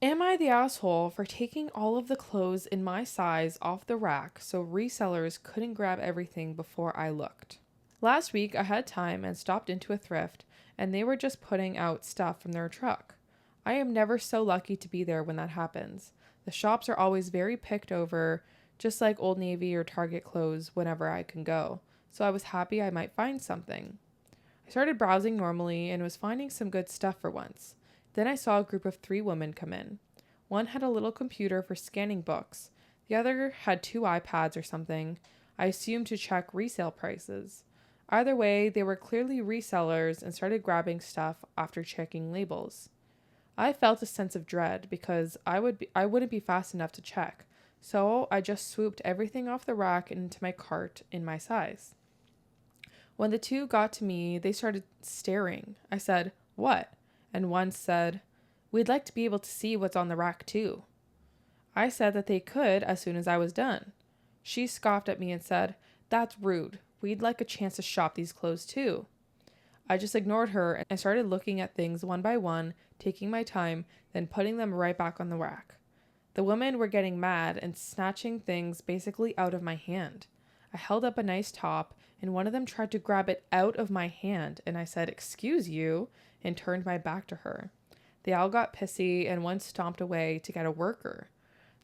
Am I the asshole for taking all of the clothes in my size off the rack so resellers couldn't grab everything before I looked? Last week I had time and stopped into a thrift, and they were just putting out stuff from their truck. I am never so lucky to be there when that happens. The shops are always very picked over, just like Old Navy or Target clothes whenever I can go, so I was happy I might find something. I started browsing normally and was finding some good stuff for once. Then I saw a group of 3 women come in. One had a little computer for scanning books. The other had 2 iPads or something, I assumed to check resale prices. Either way, they were clearly resellers and started grabbing stuff after checking labels. I felt a sense of dread because I wouldn't be fast enough to check, so I just swooped everything off the rack into my cart in my size. When the 2 got to me, they started staring. I said, "What?" And one said, "We'd like to be able to see what's on the rack too." I said that they could as soon as I was done. She scoffed at me and said, "That's rude. We'd like a chance to shop these clothes too." I just ignored her and started looking at things one by one, taking my time, then putting them right back on the rack. The women were getting mad and snatching things basically out of my hand. I held up a nice top, and one of them tried to grab it out of my hand, and I said, "Excuse you," and turned my back to her. They all got pissy, and one stomped away to get a worker.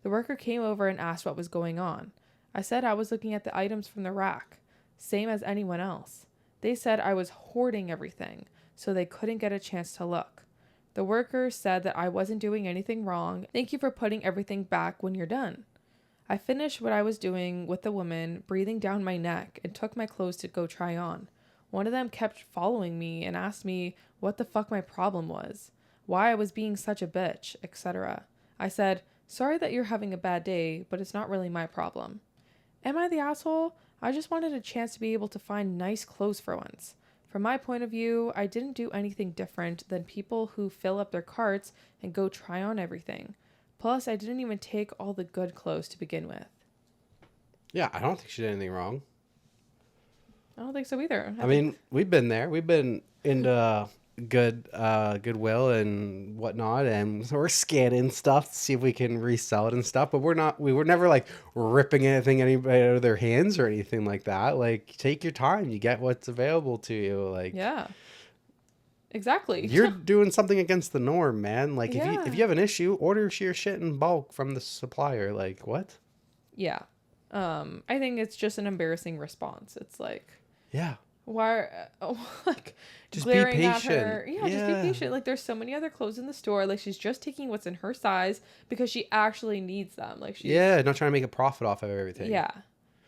The worker came over and asked what was going on. I said I was looking at the items from the rack, same as anyone else. They said I was hoarding everything, so they couldn't get a chance to look. The worker said that I wasn't doing anything wrong. "Thank you for putting everything back when you're done." I finished what I was doing with the woman, breathing down my neck, and took my clothes to go try on. One of them kept following me and asked me what the fuck my problem was, why I was being such a bitch, etc. I said, "Sorry that you're having a bad day, but it's not really my problem." Am I the asshole? I just wanted a chance to be able to find nice clothes for once. From my point of view, I didn't do anything different than people who fill up their carts and go try on everything. Plus, I didn't even take all the good clothes to begin with. Yeah, I don't think she did anything wrong. I don't think so either. I mean, we've been there. We've been into Goodwill and whatnot, and we're scanning stuff to see if we can resell it and stuff. But we were never like ripping anything anybody out of their hands or anything like that. Like, take your time. You get what's available to you. Like, Yeah, exactly. you're doing something against the norm, man. Like, Yeah. if you have an issue, order your shit in bulk from the supplier. Like, what? Yeah. I think it's just an embarrassing response. It's like, Yeah. why, like, Just be glaring at patient. her. Yeah, just be patient. Like, there's so many other clothes in the store. Like, she's just taking what's in her size because she actually needs them. Like, she's... Yeah, not trying to make a profit off of everything. Yeah.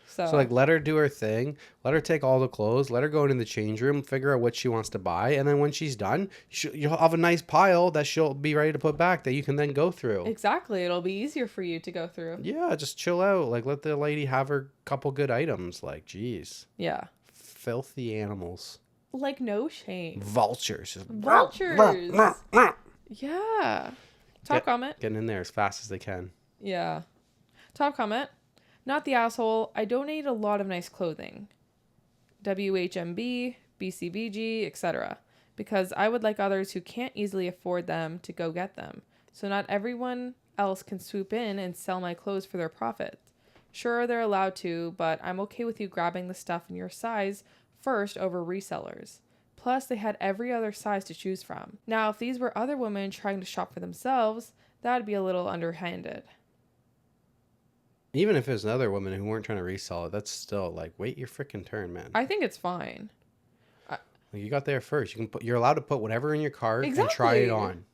So like, let her do her thing. Let her take all the clothes. Let her go into the change room, figure out what she wants to buy. And then when she's done, you'll have a nice pile that she'll be ready to put back that you can then go through. Exactly. It'll be easier for you to go through. Yeah, just chill out. Like, let the lady have her couple good items. Like, geez. Yeah. Filthy animals. Like, no shame. Vultures. Vultures. Yeah. Top comment. Getting in there as fast as they can. Yeah. Top comment. Not the asshole. I donate a lot of nice clothing. WHMB, BCBG, etc. Because I would like others who can't easily afford them to go get them. So not everyone else can swoop in and sell my clothes for their profit. Sure, they're allowed to, but I'm okay with you grabbing the stuff in your size first over resellers. Plus, they had every other size to choose from. Now, if these were other women trying to shop for themselves, that'd be a little underhanded. Even if it's another woman who weren't trying to resell it, that's still like, wait your freaking turn, man. I think it's fine. You got there first. You're allowed to put whatever in your cart and try it on.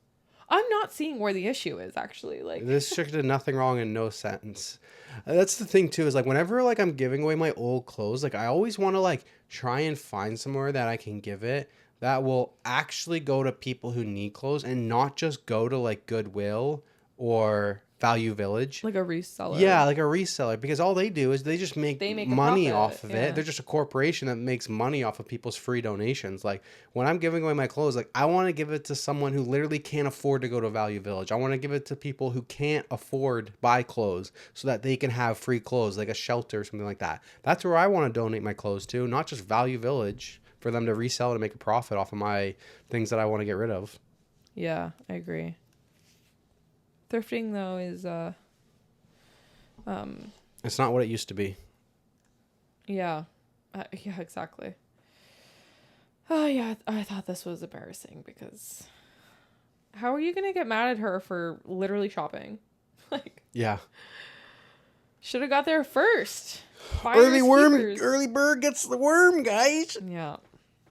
I'm not seeing where the issue is, actually. Like, this chick did nothing wrong in no sentence. That's the thing too, is like, whenever like I'm giving away my old clothes, like I always want to like try and find somewhere that I can give it that will actually go to people who need clothes and not just go to like Goodwill or Value Village. like a reseller. Yeah, like a reseller, because all they do is they just make money off of yeah. it. They're just a corporation that makes money off of people's free donations. Like, when I'm giving away my clothes, like, I want to give it to someone who literally can't afford to go to Value Village. I want to give it to people who can't afford buy clothes so that they can have free clothes, like a shelter or something like that. That's where I want to donate my clothes to, not just Value Village for them to resell and make a profit off of my things that I want to get rid of. Yeah, I agree. Thrifting though is It's not what it used to be. yeah. Yeah, exactly. Oh yeah, I thought this was embarrassing because how are you going to get mad at her for literally shopping? Like, Yeah. should have got there first. Buy Early your worm, sneakers. early bird gets the worm, guys. Yeah.